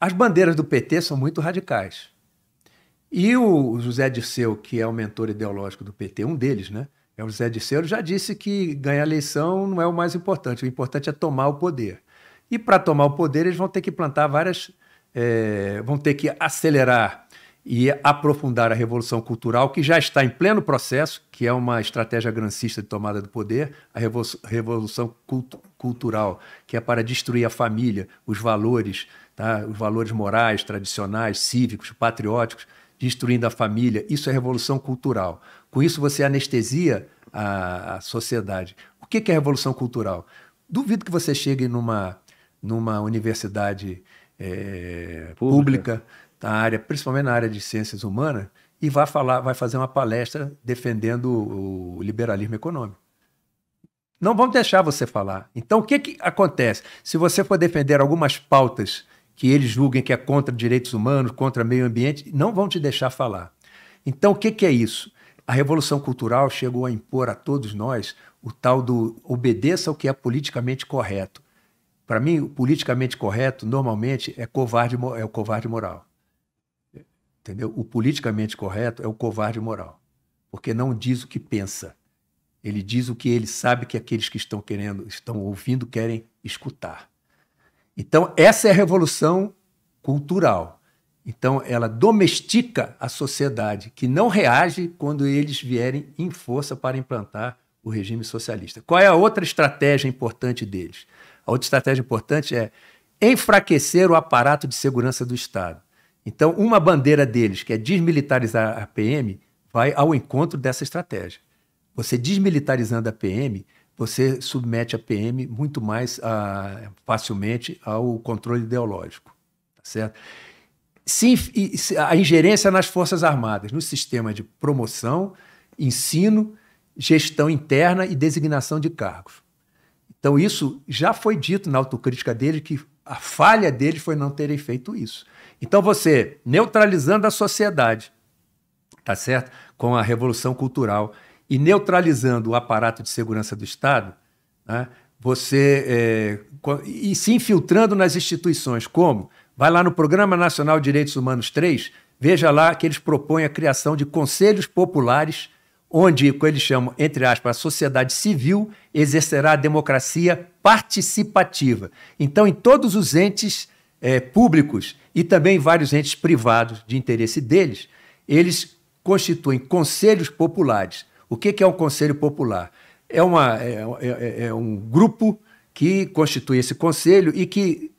As bandeiras do PT são muito radicais. E o José Dirceu, que é o mentor ideológico do PT, um deles, né? É o José Dirceu, já disse que ganhar a eleição não é o mais importante, o importante é tomar o poder. E para tomar o poder, eles vão ter que plantar vão ter que acelerar e aprofundar a revolução cultural, que já está em pleno processo, que é uma estratégia grancista de tomada do poder, a revolução cultural, que é para destruir a família, os valores, tá? Os valores morais, tradicionais, cívicos, patrióticos, destruindo a família. Isso é revolução cultural. Com isso, você anestesia a sociedade. O que é revolução cultural? Duvido que você chegue numa universidade pública, principalmente na área de ciências humanas, e vai fazer uma palestra defendendo o liberalismo econômico. Não vão deixar você falar. Então, o que acontece? Se você for defender algumas pautas que eles julguem que é contra direitos humanos, contra meio ambiente, não vão te deixar falar. Então, o que é isso? A Revolução Cultural chegou a impor a todos nós o tal do obedeça ao que é politicamente correto. Para mim, o politicamente correto, normalmente, é o covarde moral. Entendeu? O politicamente correto é o covarde moral, porque não diz o que pensa. Ele diz o que ele sabe que aqueles que estão ouvindo, querem escutar. Então, essa é a revolução cultural. Então, ela domestica a sociedade, que não reage quando eles vierem em força para implantar o regime socialista. Qual é a outra estratégia importante deles? A outra estratégia importante é enfraquecer o aparato de segurança do Estado. Então, uma bandeira deles, que é desmilitarizar a PM, vai ao encontro dessa estratégia. Você desmilitarizando a PM, você submete a PM muito mais facilmente ao controle ideológico. Tá certo? Sim, a ingerência nas Forças Armadas, no sistema de promoção, ensino, gestão interna e designação de cargos. Então, isso já foi dito na autocrítica dele, que a falha deles foi não terem feito isso. Então, você, neutralizando a sociedade, tá certo? Com a Revolução Cultural, e neutralizando o aparato de segurança do Estado, né? E se infiltrando nas instituições, como? Vai lá no Programa Nacional de Direitos Humanos 3, veja lá que eles propõem a criação de conselhos populares, onde, como eles chamam, entre aspas, a sociedade civil exercerá a democracia participativa. Então, em todos os entes públicos e também vários entes privados de interesse deles, eles constituem conselhos populares. O que é um conselho popular? É um grupo que constitui esse conselho e que,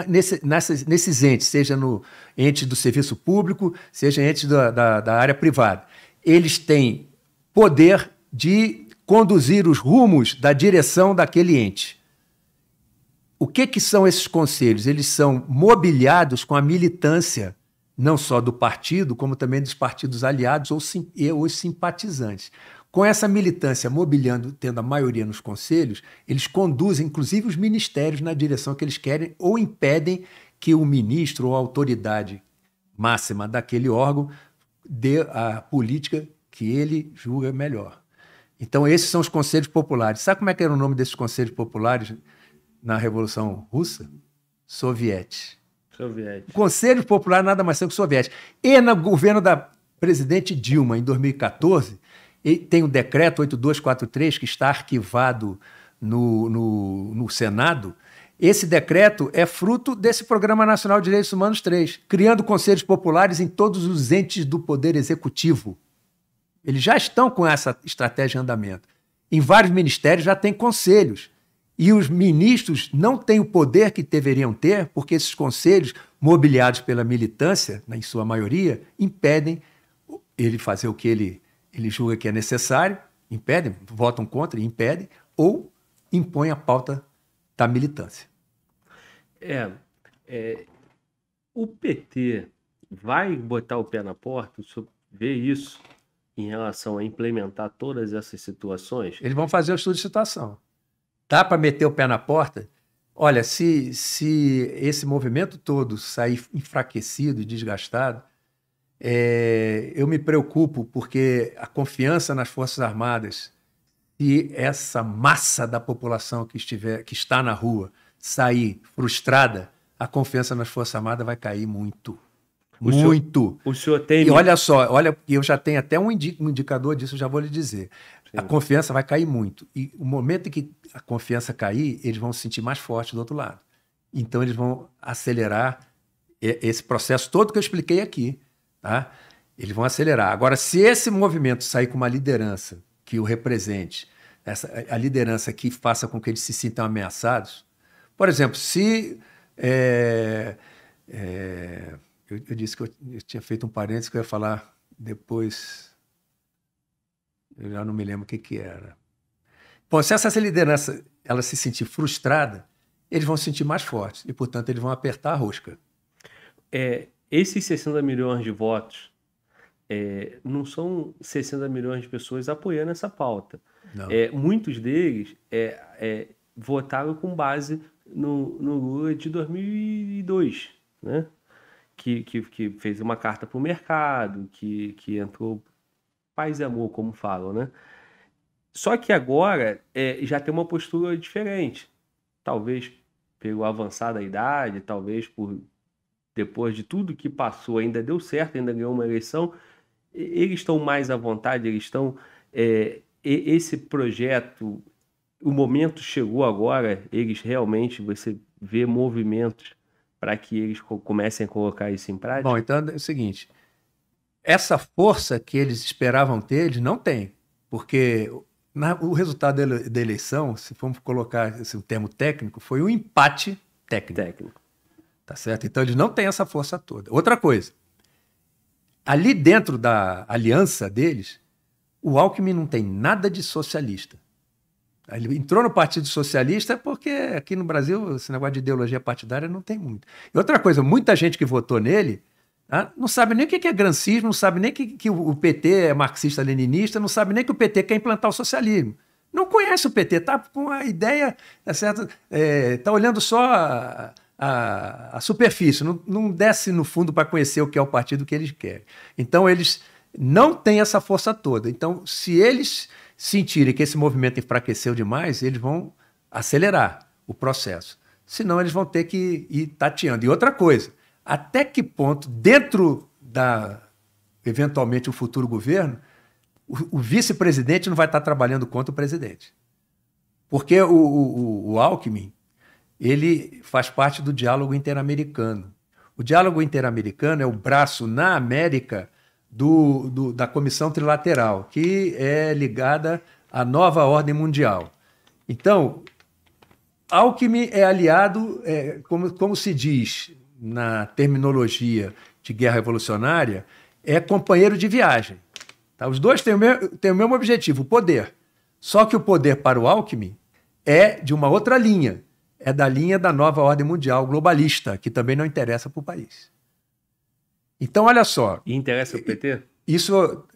nesses entes, seja no ente do serviço público, seja ente da área privada, eles têm poder de conduzir os rumos da direção daquele ente. O que são esses conselhos? Eles são mobiliados com a militância, não só do partido, como também dos partidos aliados ou os simpatizantes. Com essa militância mobiliando, tendo a maioria nos conselhos, eles conduzem, inclusive, os ministérios na direção que eles querem ou impedem que o ministro ou a autoridade máxima daquele órgão dê a política que ele julga melhor. Então, esses são os conselhos populares. Sabe como é que era o nome desses conselhos populares na Revolução Russa? Sovietes. O Conselho Popular nada mais são que soviéticos. E no governo da presidente Dilma, em 2014, tem o decreto 8243, que está arquivado no Senado. Esse decreto é fruto desse Programa Nacional de Direitos Humanos 3, criando conselhos populares em todos os entes do Poder Executivo. Eles já estão com essa estratégia em andamento. Em vários ministérios já tem conselhos. E os ministros não têm o poder que deveriam ter, porque esses conselhos, mobiliados pela militância, em sua maioria, impedem ele fazer o que ele julga que é necessário, impedem, votam contra e impedem, ou impõem a pauta da militância. O PT vai botar o pé na porta? O senhor vê isso em relação a implementar todas essas situações? Eles vão fazer o estudo de situação. Dá para meter o pé na porta? Olha, se esse movimento todo sair enfraquecido e desgastado, eu me preocupo, porque a confiança nas Forças Armadas, se essa massa da população que está na rua sair frustrada, a confiança nas Forças Armadas vai cair muito. O Muito. O senhor tem... E olha só, eu já tenho até um indicador disso, eu já vou lhe dizer. Sim. A confiança vai cair muito. E o momento em que a confiança cair, eles vão se sentir mais fortes do outro lado. Então, eles vão acelerar esse processo todo que eu expliquei aqui. Tá? Eles vão acelerar. Agora, se esse movimento sair com uma liderança que o represente, a liderança que faça com que eles se sintam ameaçados, por exemplo, se... Eu disse que eu tinha feito um parênteses que eu ia falar depois. Eu já não me lembro o que era. Bom, se essa liderança ela se sentir frustrada, eles vão se sentir mais fortes e, portanto, eles vão apertar a rosca. Esses 60 milhões de votos não são 60 milhões de pessoas apoiando essa pauta. Não. Muitos deles votaram com base no Lula de 2002, né? Que fez uma carta para o mercado, que entrou paz e amor, como falam, né? Só que agora já tem uma postura diferente. Talvez pelo avançar da idade, talvez por depois de tudo que passou, ainda deu certo, ainda ganhou uma eleição, eles estão mais à vontade, eles estão... esse projeto, o momento chegou agora, eles realmente, você vê movimentos para que eles comecem a colocar isso em prática? Bom, então é o seguinte, essa força que eles esperavam ter, eles não têm, porque o resultado da eleição, se formos colocar esse termo técnico, foi um empate técnico. Tá certo? Então eles não têm essa força toda. Outra coisa, ali dentro da aliança deles, o Alckmin não tem nada de socialista. Ele entrou no Partido Socialista porque aqui no Brasil esse negócio de ideologia partidária não tem muito. E outra coisa, muita gente que votou nele não sabe nem o que é grancismo, não sabe nem que o PT é marxista-leninista, não sabe nem que o PT quer implantar o socialismo. Não conhece o PT, está com a ideia, tá certo? Tá olhando só a superfície, não desce no fundo para conhecer o que é o partido que eles querem. Então eles não têm essa força toda. Então, se eles sentirem que esse movimento enfraqueceu demais, eles vão acelerar o processo. Senão, eles vão ter que ir tateando. E outra coisa, até que ponto, dentro eventualmente, o futuro governo, o vice-presidente não vai estar trabalhando contra o presidente? Porque o Alckmin, ele faz parte do diálogo interamericano. O diálogo interamericano é o braço na América da Comissão Trilateral, que é ligada à nova ordem mundial. Então, Alckmin é aliado, como se diz na terminologia de guerra revolucionária, é companheiro de viagem. Tá? Os dois têm o mesmo objetivo, o poder. Só que o poder para o Alckmin é de uma outra linha, é da linha da nova ordem mundial globalista, que também não interessa para o país. Então, olha só. E interessa o PT? Isso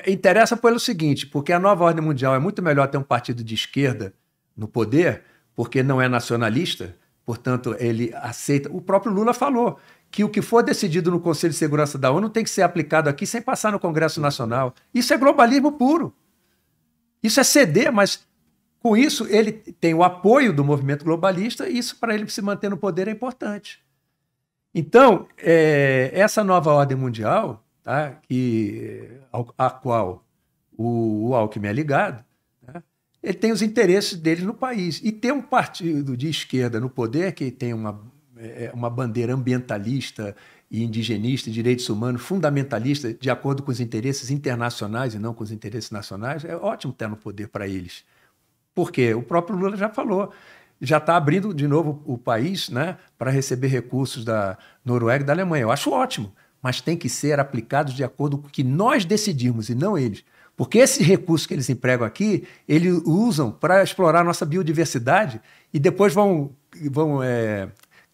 interessa pelo seguinte, porque a nova ordem mundial é muito melhor ter um partido de esquerda no poder, porque não é nacionalista, portanto, ele aceita. O próprio Lula falou que o que for decidido no Conselho de Segurança da ONU tem que ser aplicado aqui sem passar no Congresso Nacional. Isso é globalismo puro. Isso é ceder, mas com isso ele tem o apoio do movimento globalista e isso para ele se manter no poder é importante. Então, essa nova ordem mundial, tá, a qual o Alckmin é ligado, tá, ele tem os interesses dele no país. E ter um partido de esquerda no poder que tem uma bandeira ambientalista e indigenista, direitos humanos, fundamentalista, de acordo com os interesses internacionais e não com os interesses nacionais, é ótimo ter no poder para eles. Por quê? O próprio Lula já falou. Já está abrindo de novo o país, né, para receber recursos da Noruega e da Alemanha. Eu acho ótimo, mas tem que ser aplicados de acordo com o que nós decidimos e não eles. Porque esses recursos que eles empregam aqui, eles usam para explorar a nossa biodiversidade e depois vão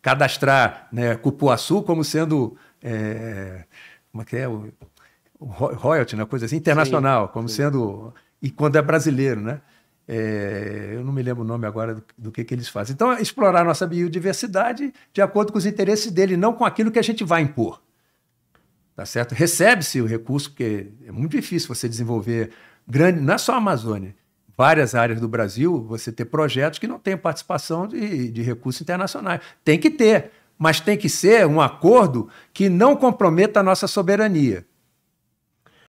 cadastrar, né, cupuaçu como sendo como é que é? O royalty, uma coisa assim, internacional, sim, como sim. Sendo... E quando é brasileiro, né? Eu não me lembro o nome agora do que eles fazem. Então, é explorar a nossa biodiversidade de acordo com os interesses dele, não com aquilo que a gente vai impor. Tá certo? Recebe-se o recurso, porque é muito difícil você desenvolver grande, não é só a Amazônia, várias áreas do Brasil, você ter projetos que não têm participação de recursos internacionais. Tem que ter, mas tem que ser um acordo que não comprometa a nossa soberania.